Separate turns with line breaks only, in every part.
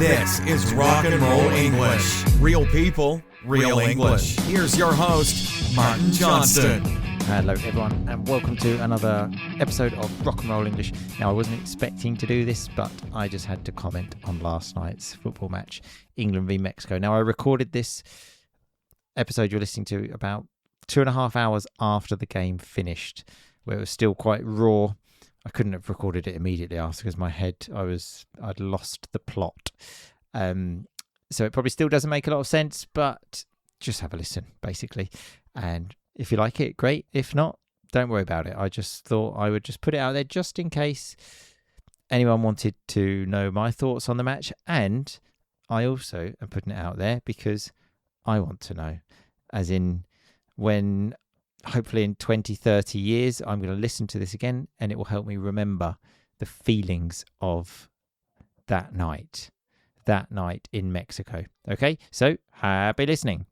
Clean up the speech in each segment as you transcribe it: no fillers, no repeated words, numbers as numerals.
This is Rock and Roll English. Real people, real English. Here's your host, Martin Johnston.
Hello everyone and welcome to another episode of Rock and Roll English. Now I wasn't expecting to do this, but I just had to comment on last night's football match, England v Mexico. Now I recorded this episode you're listening to about 2.5 hours after the game finished, where it was still quite raw. I couldn't have recorded it immediately after because my head, I'd lost the plot. So it probably still doesn't make a lot of sense, but just have a listen, basically. And if you like it, great. If not, don't worry about it. I just thought I would just put it out there just in case anyone wanted to know my thoughts on the match. And I also am putting it out there because I want to know. As in, when hopefully in 20, 30 years, I'm going to listen to this again and it will help me remember the feelings of that night in Mexico. Okay, so happy listening.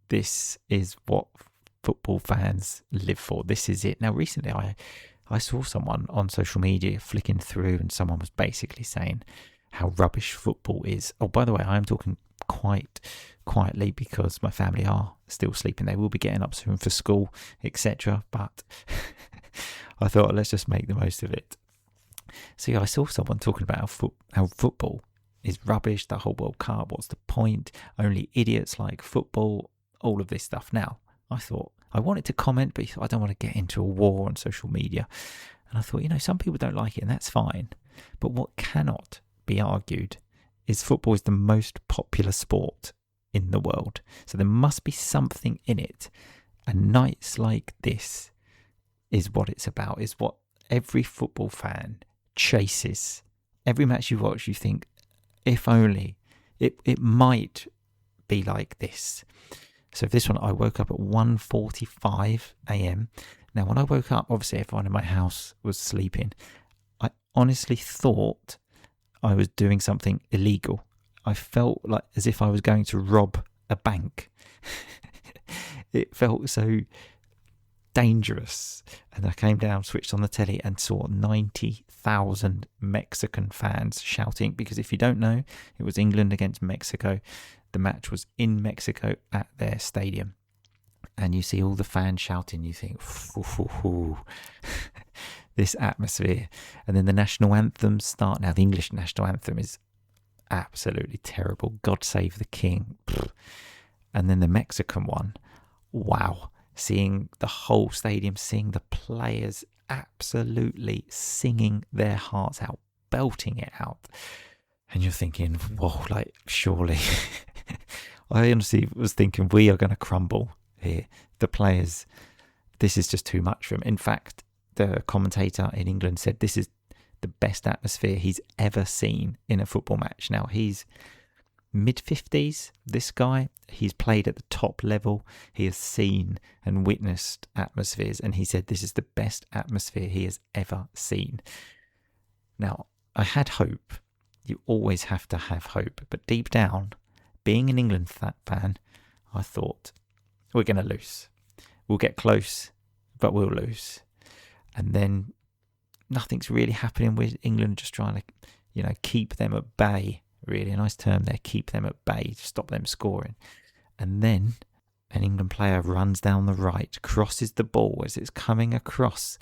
This is what football fans live for. This is it. Now, recently I saw someone on social media flicking through and someone was basically saying how rubbish football is. Oh, by the way, I am talking quite quietly because my family are still sleeping. They will be getting up soon for school, etc. But I thought, let's just make the most of it. So yeah, I saw someone talking about how football is rubbish, the whole World Cup, what's the point? Only idiots like football, all of this stuff. Now, I thought, I wanted to comment, but I don't want to get into a war on social media. And I thought, some people don't like it and that's fine. But what cannot be argued is football is the most popular sport in the world. So there must be something in it. And nights like this is what it's about, is what every football fan chases. Every match you watch, you think, if only, it might be like this. So for this one, I woke up at 1:45 a.m. Now, when I woke up, obviously everyone in my house was sleeping. I honestly thought I was doing something illegal. I felt like as if I was going to rob a bank. It felt so dangerous. And I came down, switched on the telly and saw 90,000 Mexican fans shouting. Because if you don't know, it was England against Mexico. The match was in Mexico at their stadium. And you see all the fans shouting. You think, this atmosphere. And then the national anthems start. Now, the English national anthem is absolutely terrible. God Save the King. And then the Mexican one. Wow. Seeing the whole stadium, seeing the players absolutely singing their hearts out, belting it out. And you're thinking, whoa, like, surely. I honestly was thinking we are going to crumble here. The players, this is just too much for them. In fact, the commentator in England said this is the best atmosphere he's ever seen in a football match. Now, he's mid-50s, this guy. He's played at the top level. He has seen and witnessed atmospheres, and he said this is the best atmosphere he has ever seen. Now, I had hope. You always have to have hope. But deep down, being an England fan, I thought, we're going to lose. We'll get close, but we'll lose. And then nothing's really happening with England, just trying to, keep them at bay. Really a nice term there, keep them at bay, stop them scoring. And then an England player runs down the right, crosses the ball as it's coming across.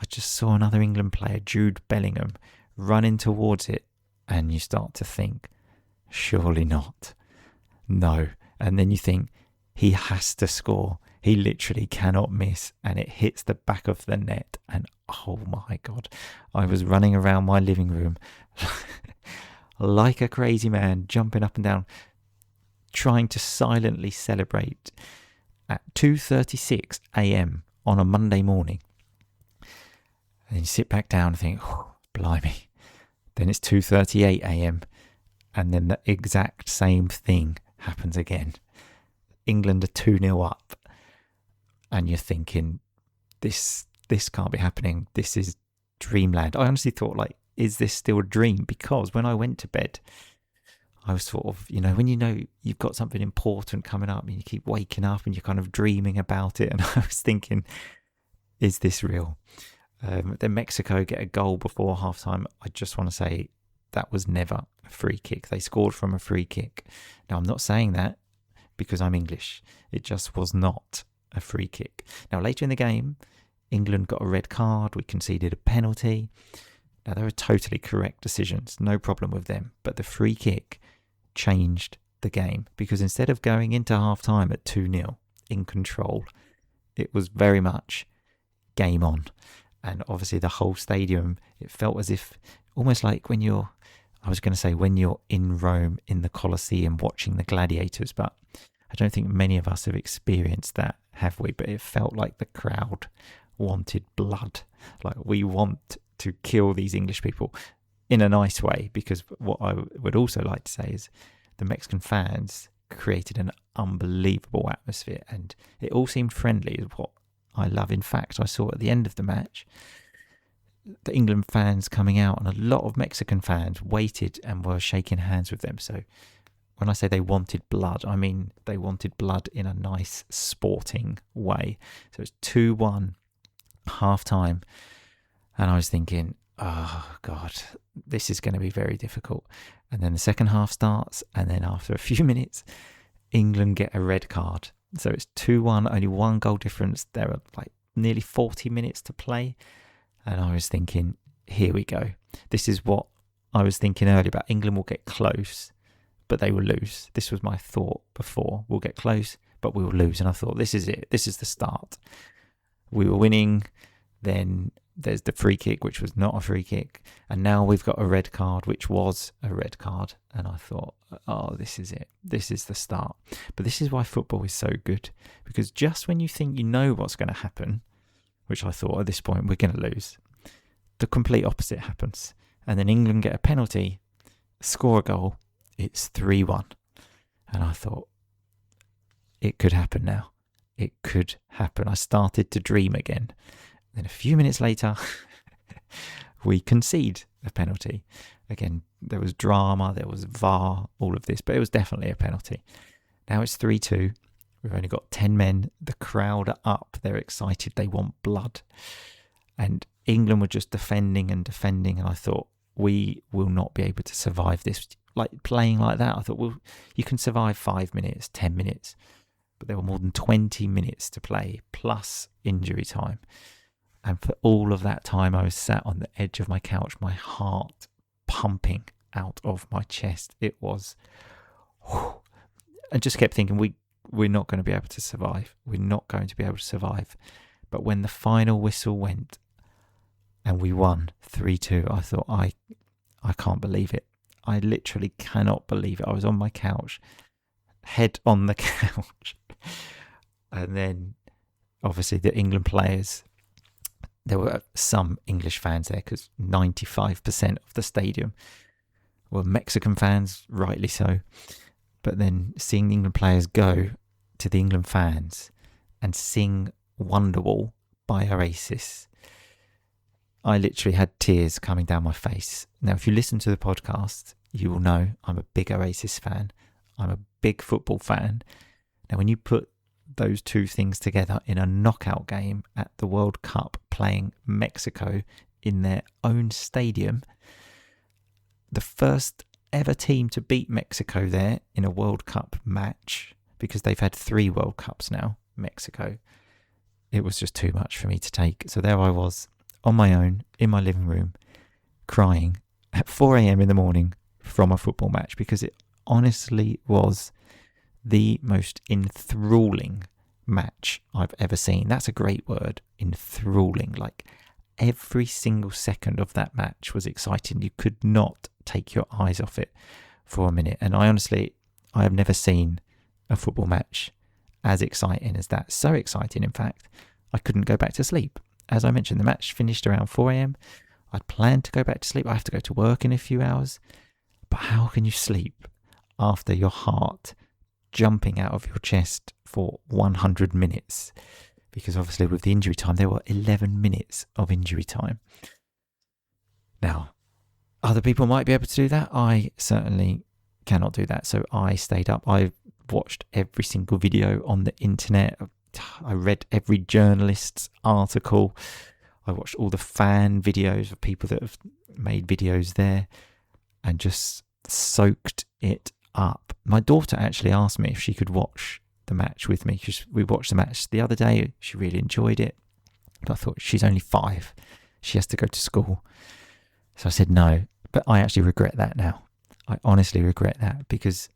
I just saw another England player, Jude Bellingham, running towards it. And you start to think, surely not. No. And then you think, he has to score. He literally cannot miss. And it hits the back of the net. And oh my God, I was running around my living room like a crazy man, jumping up and down, trying to silently celebrate at 2:36 a.m. on a Monday morning. And then you sit back down and think, oh, blimey. Then it's 2:38 a.m. and then the exact same thing happens again. England are 2-0 up. And you're thinking, this can't be happening. This is dreamland. I honestly thought, is this still a dream? Because when I went to bed, I was sort of, when you've got something important coming up and you keep waking up and you're kind of dreaming about it. And I was thinking, is this real? Then Mexico get a goal before halftime. I just want to say that was never a free kick. They scored from a free kick. Now, I'm not saying that because I'm English. It just was not a free kick. Now, later in the game, England got a red card. We conceded a penalty. Now, they were totally correct decisions. No problem with them. But the free kick changed the game because instead of going into half-time at 2-0 in control, it was very much game on. And obviously the whole stadium, it felt as if, almost like when you're in Rome in the Colosseum watching the gladiators, but I don't think many of us have experienced that, have we? But it felt like the crowd wanted blood. Like, we want to kill these English people in a nice way, because what I would also like to say is the Mexican fans created an unbelievable atmosphere, and it all seemed friendly, is what I love. In fact, I saw at the end of the match the England fans coming out, and a lot of Mexican fans waited and were shaking hands with them. So when I say they wanted blood, I mean they wanted blood in a nice sporting way. So it's 2-1 half time, and I was thinking, oh God, this is going to be very difficult. And then the second half starts, and then after a few minutes, England get a red card. So it's 2-1, only one goal difference. There are like nearly 40 minutes to play. And I was thinking, here we go. This is what I was thinking earlier about. England will get close, but they will lose. This was my thought before. We'll get close, but we will lose. And I thought, this is it. This is the start. We were winning. Then there's the free kick, which was not a free kick. And now we've got a red card, which was a red card. And I thought, oh, this is it. This is the start. But this is why football is so good. Because just when you think you know what's going to happen, which I thought at this point we're going to lose, the complete opposite happens. And then England get a penalty, score a goal, it's 3-1. And I thought, it could happen now. It could happen. I started to dream again. Then a few minutes later, we concede a penalty. Again, there was drama, there was VAR, all of this, but it was definitely a penalty. Now it's 3-2. We've only got 10 men. The crowd are up. They're excited. They want blood. And England were just defending. And I thought, we will not be able to survive this. Like, playing like that, I thought, well, you can survive 5 minutes, 10 minutes. But there were more than 20 minutes to play, plus injury time. And for all of that time, I was sat on the edge of my couch, my heart pumping out of my chest. It was... I just kept thinking, we're not going to be able to survive. We're not going to be able to survive. But when the final whistle went and we won 3-2, I thought, I can't believe it. I literally cannot believe it. I was on my couch, head on the couch. And then, obviously, the England players... There were some English fans there because 95% of the stadium were Mexican fans, rightly so. But then seeing the England players go to the England fans and sing Wonderwall by Oasis, I literally had tears coming down my face. Now, if you listen to the podcast, you will know I'm a big Oasis fan. I'm a big football fan. Now, when you put those two things together in a knockout game at the World Cup, playing Mexico in their own stadium, the first ever team to beat Mexico there in a World Cup match, because they've had 3 World Cups now, Mexico, it was just too much for me to take. So there I was on my own in my living room crying at 4 a.m. in the morning from a football match, because it honestly was the most enthralling match I've ever seen. That's a great word, enthralling. Like, every single second of that match was exciting. You could not take your eyes off it for a minute. And I have never seen a football match as exciting as that. So exciting, in fact, I couldn't go back to sleep. As I mentioned, the match finished around 4 a.m. I'd planned to go back to sleep. I have to go to work in a few hours. But how can you sleep after your heart jumping out of your chest for 100 minutes? Because obviously with the injury time, there were 11 minutes of injury time. Now, other people might be able to do that. I certainly cannot do that. So I stayed up. I watched every single video on the internet. I read every journalist's article. I watched all the fan videos of people that have made videos there. and just soaked it up. My daughter actually asked me if she could watch the match with me. We watched the match the other day. She really enjoyed it. But I thought, she's only 5. She has to go to school. So I said no. But I actually regret that now. I honestly regret that, because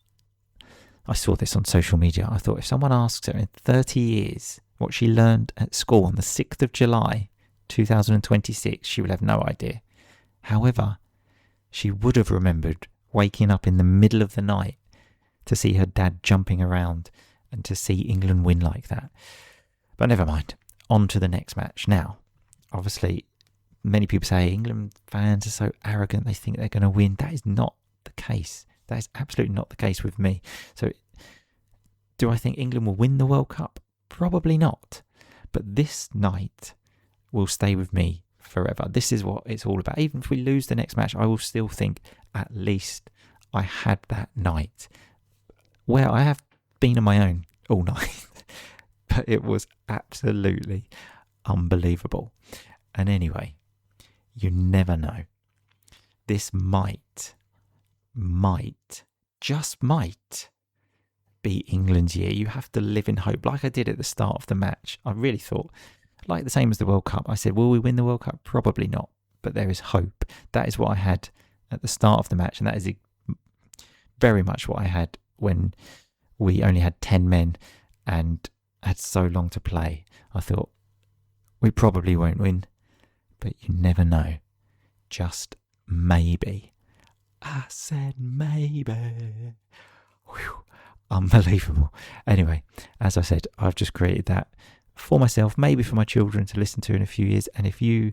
I saw this on social media. I thought, if someone asks her in 30 years what she learned at school on the 6th of July 2026, she will have no idea. However, she would have remembered waking up in the middle of the night to see her dad jumping around and to see England win like that. But never mind. On to the next match. Now, obviously, many people say England fans are so arrogant, they think they're going to win. That is not the case. That is absolutely not the case with me. So, do I think England will win the World Cup? Probably not. But this night will stay with me forever. This is what it's all about. Even if we lose the next match, I will still think, at least I had that night, where I have been on my own all night. But it was absolutely unbelievable. And anyway, you never know. This might, just might be England's year. You have to live in hope, like I did at the start of the match. I really thought, like the same as the World Cup, I said, will we win the World Cup? Probably not, but there is hope. That is what I had at the start of the match, and that is very much what I had when we only had 10 men and had so long to play. I thought, we probably won't win, but you never know. Just maybe. I said maybe. Whew. Unbelievable. Anyway, as I said, I've just created that for myself, maybe for my children to listen to in a few years. And if you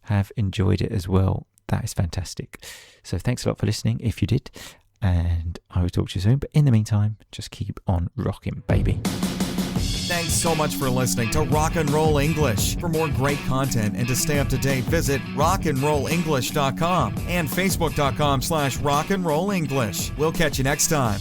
have enjoyed it as well, that is fantastic. So thanks a lot for listening, if you did. And I will talk to you soon. But in the meantime, just keep on rocking, baby.
Thanks so much for listening to Rock and Roll English. For more great content and to stay up to date, visit rockandrollenglish.com and facebook.com/rockandrollenglish. We'll catch you next time.